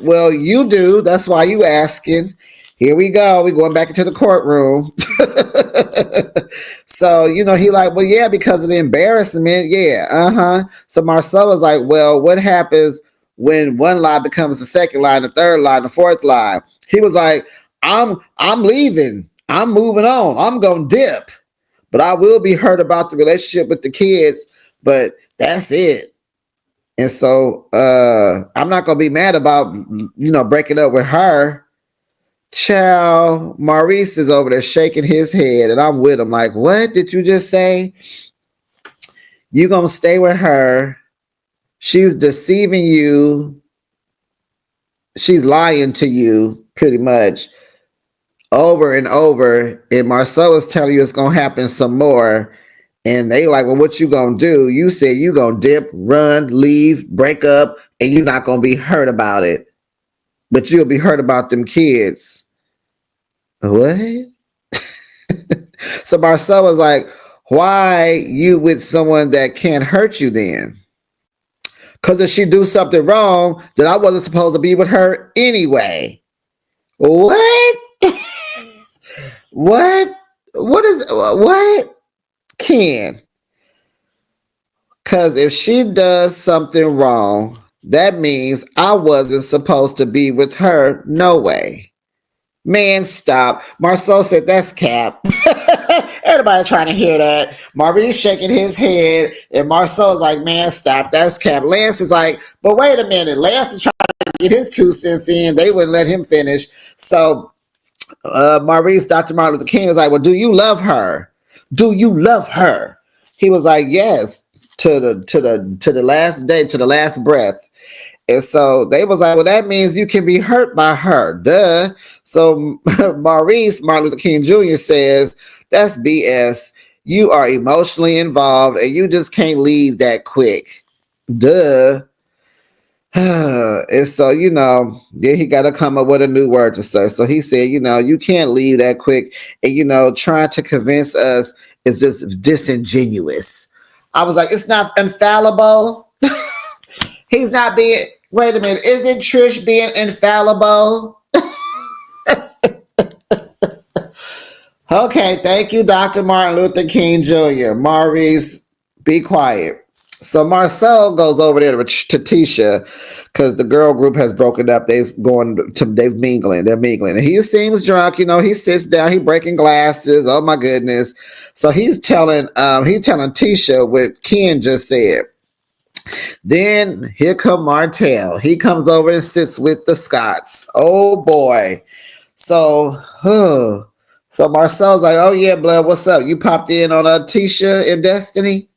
Well, you do. That's why you asking. Here we go. We going back into the courtroom. So, he like, well, yeah, because of the embarrassment. Yeah. Uh-huh. So Marcel was like, well, what happens when one lie becomes the second lie, the third lie, the fourth lie? He was like, I'm leaving. I'm moving on. I'm gonna dip. But I will be hurt about the relationship with the kids, but that's it. And so I'm not gonna be mad about breaking up with her. Child, Maurice is over there shaking his head, and I'm with him. Like, what did you just say? You gonna stay with her? She's deceiving you. She's lying to you, pretty much, over and over. And Marcel is telling you it's gonna happen some more. And they like, well, what you gonna do? You said you gonna dip, run, leave, break up, and you're not gonna be hurt about it. But you'll be hurt about them kids. What? So Marcel was like, why you with someone that can't hurt you then? Because if she do something wrong, then I wasn't supposed to be with her anyway. What? What? Ken? Because if she does something wrong, that means I wasn't supposed to be with her. No way. Man, stop. Marceau said, that's cap. Everybody trying to hear that. Maurice shaking his head, and Marceau's like, man, stop. That's cap. Lance is like, but wait a minute. Lance is trying to get his 2 cents in. They wouldn't let him finish. So Maurice, Dr. Martin Luther King was like, well, do you love her? Do you love her? He was like, yes, to the last day, to the last breath. And so they was like, well, that means you can be hurt by her. Duh. So Maurice, Martin Luther King Jr. says, that's BS. You are emotionally involved and you just can't leave that quick. Duh. And so, then he got to come up with a new word to say. So he said, you can't leave that quick. And, trying to convince us is just disingenuous. I was like, it's not infallible. He's not being, wait a minute, isn't Trish being infallible? Okay, thank you, Dr. Martin Luther King Jr. Maurice, be quiet. So Marcel goes over there to Tisha because the girl group has broken up. They're mingling. And he seems drunk. He sits down. He breaking glasses. Oh my goodness. So he's telling Tisha what Ken just said. Then here come Martell. He comes over and sits with the Scotts. Oh boy. So Marcel's like, oh yeah, blood, what's up? You popped in on Tisha and Destiny?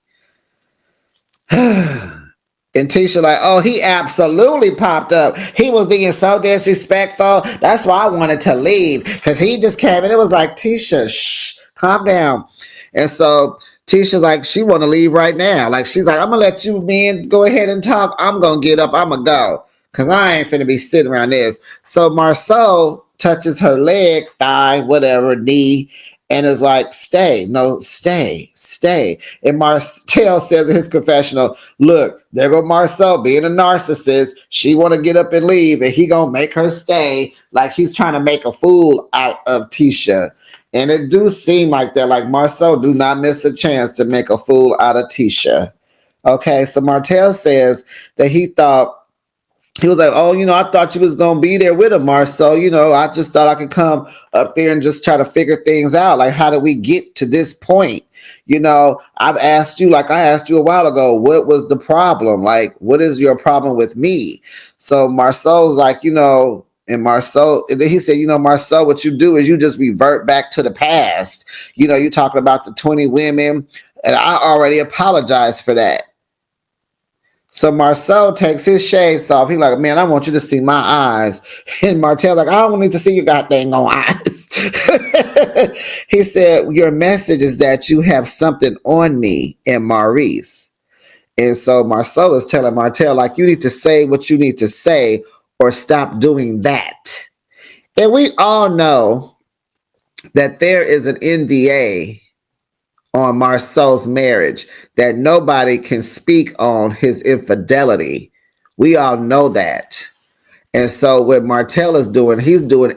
And Tisha like, oh, he absolutely popped up. He was being so disrespectful. That's why I wanted to leave. Because he just came and it was like, Tisha, shh, calm down. And so Tisha's like, she want to leave right now. Like, she's like, I'm going to let you men go ahead and talk. I'm going to get up. I'm going to go. Because I ain't finna be sitting around this. So Marceau touches her leg, thigh, whatever, knee, and is like, stay. No, stay. And Marcel says in his confessional, look, there go Marceau being a narcissist. She want to get up and leave, and he going to make her stay like he's trying to make a fool out of Tisha. And it do seem like that, like Marceau do not miss a chance to make a fool out of Tisha. Okay, so Martell says that he was like, oh, I thought you was going to be there with him, Marceau. I just thought I could come up there and just try to figure things out. Like, how did we get to this point? I've asked you, like I asked you a while ago, what was the problem? Like, what is your problem with me? So Marceau's like, and Marceau, and then he said, Marceau, what you do is you just revert back to the past. You talking about the 20 women, and I already apologized for that. So Marceau takes his shades off. He's like, man, I want you to see my eyes. And Martell's like, I don't need to see your goddamn eyes. He said, your message is that you have something on me and Maurice. And so Marceau is telling Martell, like, you need to say what you need to say or stop doing that. And we all know that there is an NDA on Marceau's marriage, that nobody can speak on his infidelity. We all know that. And so what Martell is doing, he's doing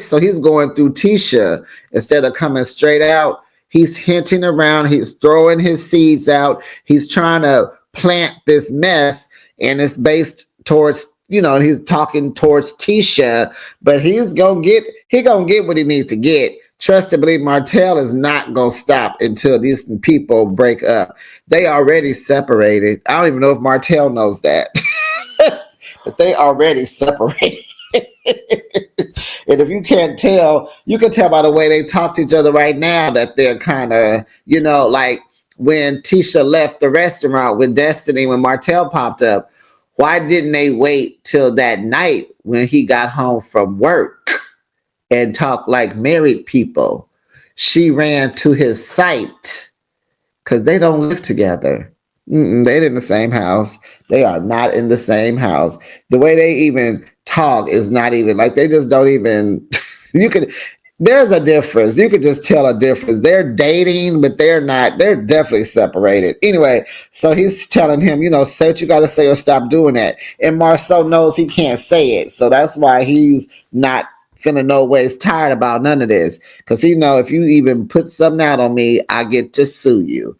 so he's going through Tisha instead of coming straight out. He's hinting around, he's throwing his seeds out, he's trying to plant this mess, and it's based towards, he's talking towards Tisha, but he's gonna get what he needs to get. Trust and believe, Martell is not gonna stop until these people break up. They already separated. I don't even know if Martell knows that. But they already separated. And if you can't tell, you can tell by the way they talk to each other right now that they're kind of, like when Tisha left the restaurant with Destiny, when Martell popped up, why didn't they wait till that night when he got home from work and talk like married people? She ran to his site because they don't live together. They're in the same house. They are not in the same house. The way they even talk is not even like, they just don't even. There's a difference. You could just tell a difference. They're dating, but they're not. They're definitely separated. Anyway, so he's telling him, say what you got to say or stop doing that. And Marceau knows he can't say it. So that's why he's not finna no ways tired about none of this. Because he know if you even put something out on me, I get to sue you.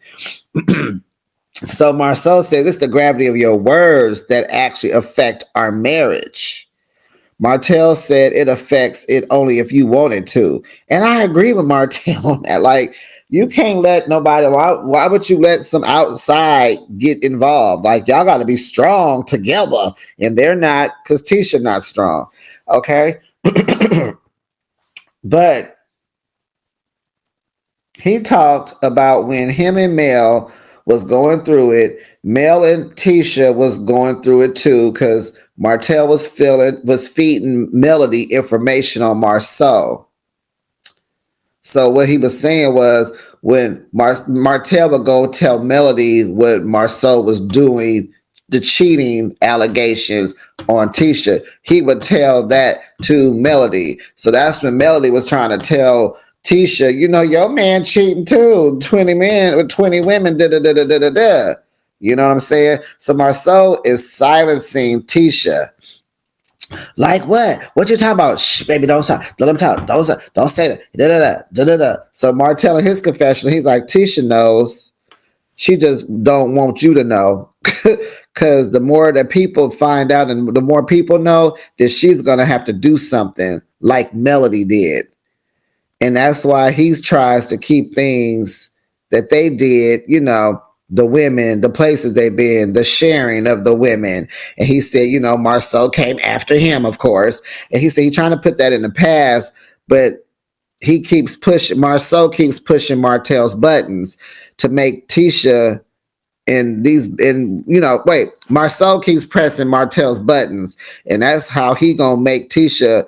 So Marceau says it's the gravity of your words that actually affect our marriage. Martell said it affects it only if you want it to. And I agree with Martell on that. Like, you can't let nobody, why would you let some outside get involved? Like, y'all got to be strong together. And they're not, because Tisha not strong. Okay? But he talked about when him and Mel was going through it. Mel and Tisha was going through it too, because Martell was feeding Melody information on Marceau. So what he was saying was, when Martell would go tell Melody what Marceau was doing, the cheating allegations on Tisha, he would tell that to Melody. So that's when Melody was trying to tell Tisha, your man cheating too. 20 men with 20 women, da da da da da da. You know what I'm saying? So Marceau is silencing Tisha. Like what? What you talking about? Shh, baby, don't stop. Let him talk. Don't say that. Da da da da da da. So Martell in his confession, he's like, Tisha knows. She just don't want you to know. Because the more that people find out and the more people know, that she's gonna have to do something like Melody did. And that's why he tries to keep things that they did, the women, the places they've been, the sharing of the women. And he said, Marceau came after him, of course. And he said he's trying to put that in the past, but Marceau keeps pushing Martell's buttons to make Tisha Marceau keeps pressing Martell's buttons. And that's how he gonna make Tisha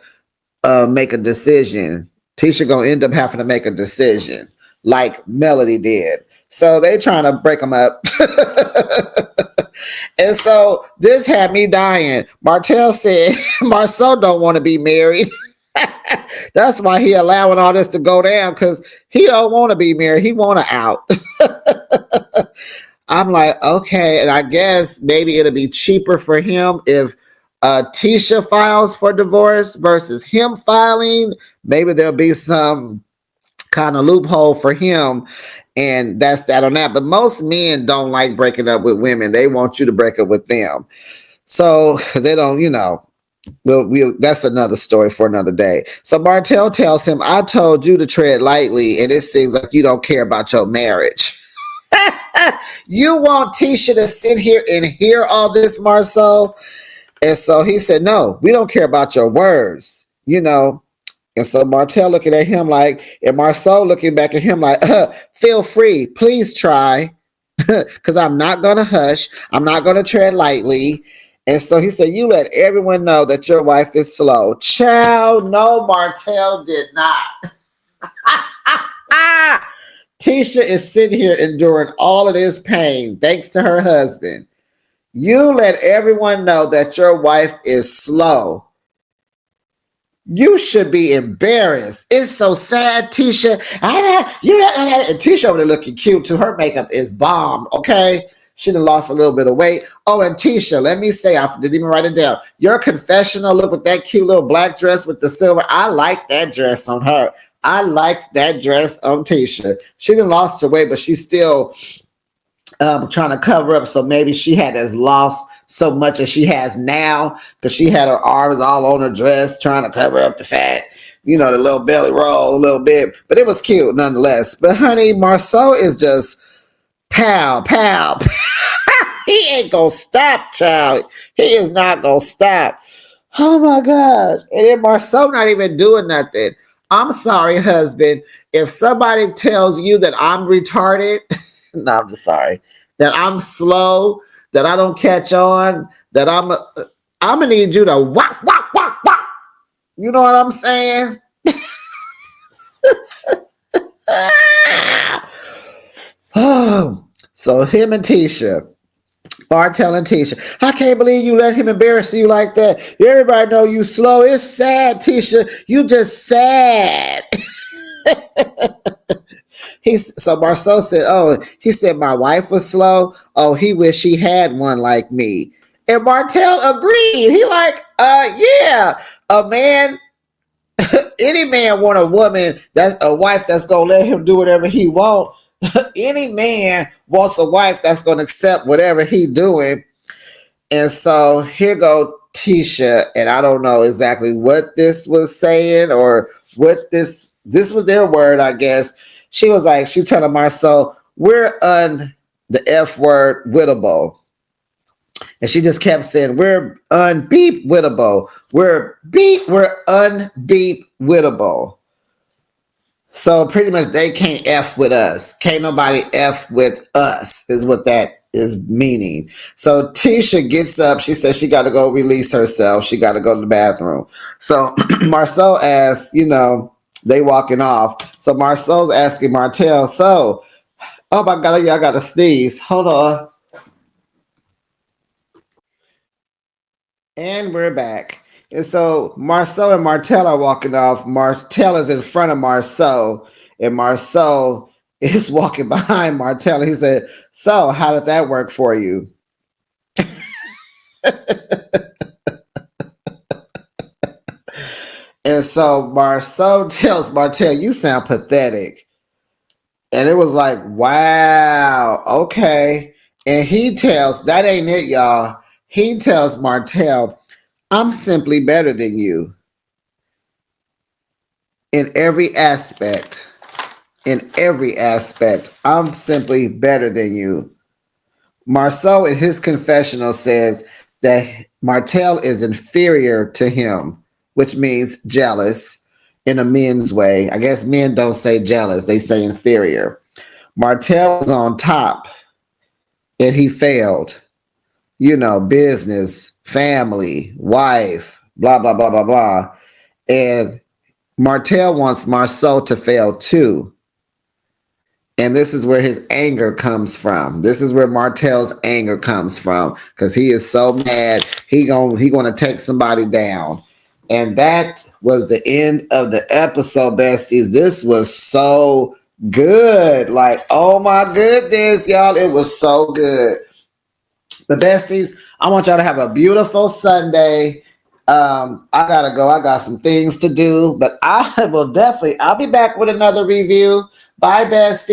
make a decision. Tisha gonna end up having to make a decision like Melody did. So they trying to break them up. And so this had me dying. Martell said Marceau don't want to be married. That's why he allowing all this to go down, because he don't want to be married. He want to out. I'm like, okay. And I guess maybe it'll be cheaper for him if Tisha files for divorce versus him filing. Maybe there'll be some kind of loophole for him, and that's that on that. But most men don't like breaking up with women. They want you to break up with them. So they don't, that's another story for another day. So Martell tells him, I told you to tread lightly, and it seems like you don't care about your marriage. You want Tisha to sit here and hear all this, Marceau? And so he said, no, we don't care about your words, And so Martell looking at him like, and Marceau looking back at him like, feel free, please try, because I'm not going to hush. I'm not going to tread lightly. And so he said, you let everyone know that your wife is slow. Child, no, Martell did not. Tisha is sitting here enduring all of this pain thanks to her husband. You let everyone know that your wife is slow. You should be embarrassed. It's so sad, Tisha. And Tisha over there looking cute too. Her makeup is bomb, okay? She done lost a little bit of weight. Oh, and Tisha, let me say, I didn't even write it down. Your confessional look with that cute little black dress with the silver. I like that dress on her. I liked that dress on Tisha. She done lost her weight, but she's still trying to cover up, so maybe she had as lost so much as she has now because she had her arms all on her dress trying to cover up the fat, the little belly roll a little bit, but it was cute nonetheless. But honey, Marceau is just pow pow. He ain't gonna stop, child. He is not gonna stop. Oh my god. And then Marceau not even doing nothing. I'm sorry, husband, if somebody tells you that I'm retarded. No, I'm just sorry. That I'm slow, that I don't catch on, that I'm gonna need you to whack, whack, whack, whack. You know what I'm saying? Oh, so him and Tisha, Bartell and Tisha. I can't believe you let him embarrass you like that. Everybody know you slow. It's sad, Tisha. You just sad. So Marceau said, he said my wife was slow. Oh, he wish he had one like me. And Martell agreed. He like, yeah, a man, any man want a woman that's a wife that's gonna let him do whatever he want. Any man wants a wife that's gonna accept whatever he doing. And so here go Tisha, and I don't know exactly what this was saying or what this was their word, I guess. She was like, she's telling Marceau, we're the F word wittable. And she just kept saying, we're unbeep wittable. We're unbeep wittable. So pretty much they can't F with us. Can't nobody F with us is what that is meaning. So Tisha gets up. She says she got to go release herself. She got to go to the bathroom. So Marceau asks, they walking off. So Marceau's asking Martell, oh my God, I got to sneeze. Hold on. And we're back. And so Marceau and Martell are walking off. Martell is in front of Marceau, and Marceau is walking behind Martell. He said, so how did that work for you? And so Marceau tells Martell, you sound pathetic. And it was like, wow, okay. And he tells, that ain't it, y'all. He tells Martell, I'm simply better than you. In every aspect. In every aspect. I'm simply better than you. Marceau in his confessional says that Martell is inferior to him, which means jealous in a men's way. I guess men don't say jealous, they say inferior. Martell was on top and he failed. Business, family, wife, blah, blah, blah, blah, blah. And Martell wants Marceau to fail too. And this is where his anger comes from. This is where Martell's anger comes from because he is so mad. He gonna take somebody down. And that was the end of the episode, besties. This was so good. Like, oh my goodness, y'all. It was so good. But besties, I want y'all to have a beautiful Sunday. I gotta go. I got some things to do, but I'll be back with another review. Bye, besties.